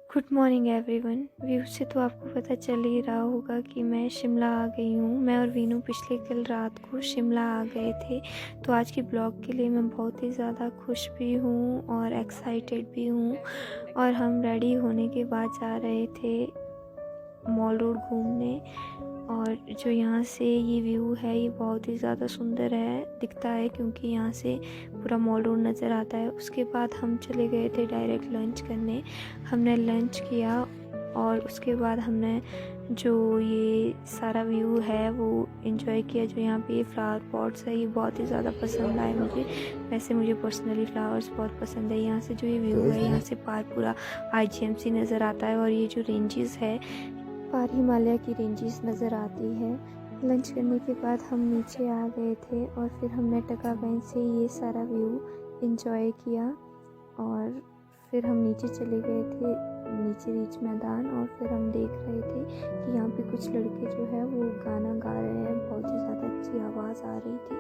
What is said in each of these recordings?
Good morning everyone. View से तो आपको पता चल ही रहा होगा कि मैं शिमला आ गई हूँ। मैं और वीनू पिछले कल रात को शिमला आ गए थे। तो आज की ब्लॉग के लिए मैं बहुत ही ज़्यादा खुश भी हूँ और एक्साइटेड भी हूँ। और हम रेडी होने के बाद जा रहे थे मॉल रोड घूमने। और जो यहाँ से ये व्यू है ये बहुत ही ज़्यादा सुंदर है दिखता है, क्योंकि यहाँ से पूरा मॉल रोड नज़र आता है। उसके बाद हम चले गए थे डायरेक्ट लंच करने। हमने लंच किया और उसके बाद हमने जो ये सारा व्यू है वो इन्जॉय किया। जो यहाँ पे ये फ्लावर पॉट्स है ये बहुत ही ज़्यादा पसंद आए मुझे। वैसे मुझे पर्सनली फ्लावर्स बहुत पसंद है। यहाँ से जो ये व्यू है यहाँ से पार पूरा IGMC नज़र आता है और ये जो रेंजेस है पार हिमालय की रेंजेस नज़र आती है। लंच करने के बाद हम नीचे आ गए थे और फिर हमने टका बैंक से ये सारा व्यू एंजॉय किया। और फिर हम नीचे चले गए थे, नीचे रीच मैदान। और फिर हम देख रहे थे कि यहाँ पे कुछ लड़के जो है वो गाना गा रहे हैं। बहुत ही ज़्यादा अच्छी आवाज़ आ रही थी।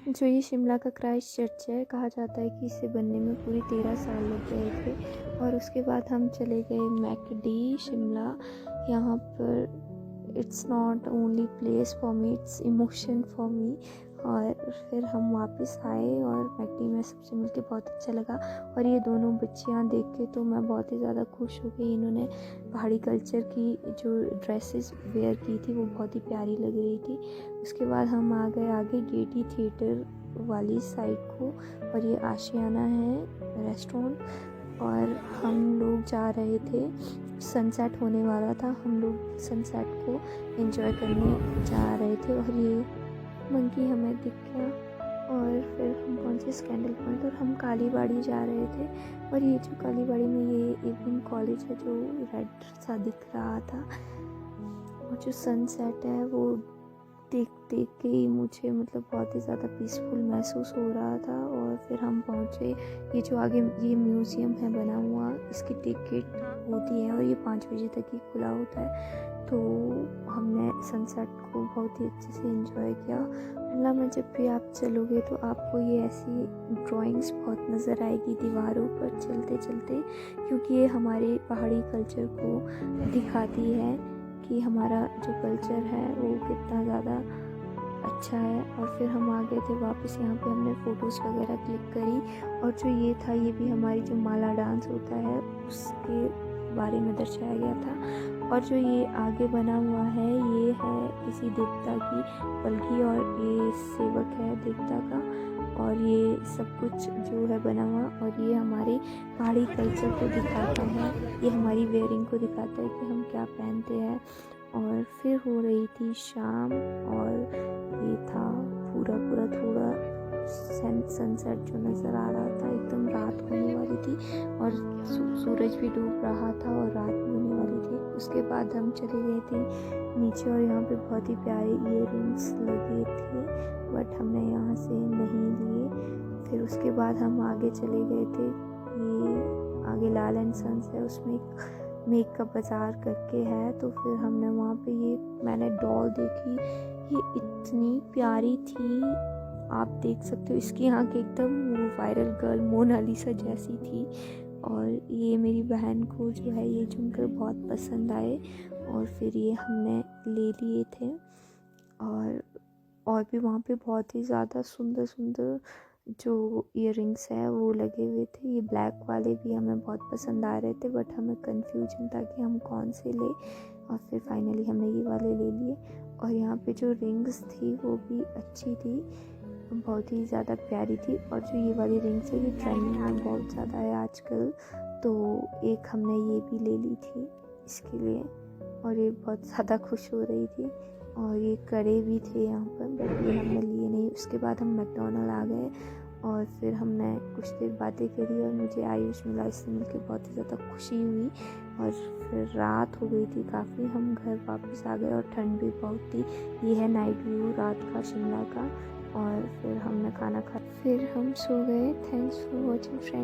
जो ये शिमला का क्राइस्ट चर्च है, कहा जाता है कि इसे बनने में पूरी 13 साल लग गए थे। और उसके बाद हम चले गए मैकडी शिमला। यहाँ पर it's not only place for me, it's emotion for me. और फिर हम वापस आए और मैकडी में सबसे मिलके बहुत अच्छा लगा। और ये दोनों बच्चियाँ देख के तो मैं बहुत ही ज़्यादा खुश हो गई। इन्होंने पहाड़ी कल्चर की जो ड्रेसेस वेयर की थी वो बहुत ही प्यारी लग रही थी। उसके बाद हम आ गए आगे गेटी थिएटर वाली साइड को, और ये आशियाना है रेस्टोरेंट। और हम लोग जा रहे थे, सनसेट होने वाला था, हम लोग सनसेट को एंजॉय करने जा रहे थे। और ये मंकी हमें दिख गया और फिर हम पहुंचे स्कैंडल पॉइंट और हम कालीबाड़ी जा रहे थे। और ये जो कालीबाड़ी में ये एक कॉलेज है जो रेड सा दिख रहा था। और जो सनसेट है वो देख के ही मुझे बहुत ही ज़्यादा पीसफुल महसूस हो रहा था। और फिर हम पहुँचे, ये जो आगे ये म्यूज़ियम है बना हुआ, इसकी टिकट होती है और ये 5 बजे तक ही खुला होता है। तो हमने सनसेट को बहुत ही अच्छे से एंजॉय किया। शिमला में जब भी आप चलोगे तो आपको ये ऐसी ड्राइंग्स बहुत नज़र आएगी दीवारों पर चलते चलते, क्योंकि ये हमारे पहाड़ी कल्चर को दिखाती है कि हमारा जो कल्चर है वो कितना ज़्यादा अच्छा है। और फिर हम आ गए थे वापस। यहाँ पे हमने फ़ोटोज़ वगैरह क्लिक करी। और जो ये था ये भी हमारी जो माला डांस होता है उसके बारे में दर्शाया गया था। और जो ये आगे बना हुआ है ये है किसी देवता की पलकी, और ये सेवक है देवता का। और ये सब कुछ जो है बना हुआ, और ये हमारे पहाड़ी कल्चर को दिखाता है, ये हमारी वेयरिंग को दिखाता है कि हम क्या पहनते हैं। और फिर हो रही थी शाम और ये था पूरा थोड़ा सनसेट जो नज़र आ रहा था, एकदम रात होने वाली थी और सूरज भी डूब रहा था और रात होने वाली थी। उसके बाद हम चले गए थे नीचे और यहाँ पे बहुत ही प्यारे इयररिंग्स लगे थे, बट हमने यहाँ से नहीं लिए। फिर उसके बाद हम आगे चले गए थे, ये आगे लाल एंड सन्स है, उसमें एक मेकअप बाज़ार करके है। तो फिर हमने वहाँ पे ये मैंने डॉल देखी, ये इतनी प्यारी थी, आप देख सकते हो इसकी आँख एकदम वो वायरल गर्ल मोनालिसा जैसी थी। और ये मेरी बहन को जो है ये झुमके बहुत पसंद आए और फिर ये हमने ले लिए थे। और भी वहाँ पे बहुत ही ज़्यादा सुंदर जो इयररिंग्स है वो लगे हुए थे। ये ब्लैक वाले भी हमें बहुत पसंद आ रहे थे, बट हमें कन्फ्यूजन था कि हम कौन से ले। और फिर फाइनली हमने ये वाले ले लिए। और यहाँ पे जो रिंग्स थी वो भी अच्छी थी, बहुत ही ज़्यादा प्यारी थी। और जो ये वाली रिंग्स है ये ट्रेंडिंग में बहुत ज़्यादा है आजकल, तो एक हमने ये भी ले ली थी इसके लिए। और ये बहुत ज़्यादा खुश हो रही थी। और ये कड़े भी थे यहाँ पर, बट ये हमने लिए नहीं। उसके बाद हम मैकडॉनल्ड आ गए और फिर हमने कुछ देर बातें करी और मुझे आयुष मिला, इससे मिलकर बहुत ही ज़्यादा खुशी हुई। और फिर रात हो गई थी काफ़ी, हम घर वापस आ गए और ठंड भी बहुत थी। ये है नाइट व्यू रात का शिमला का। और फिर हमने खाना खा, फिर हम सो गए। Thanks for watching friends.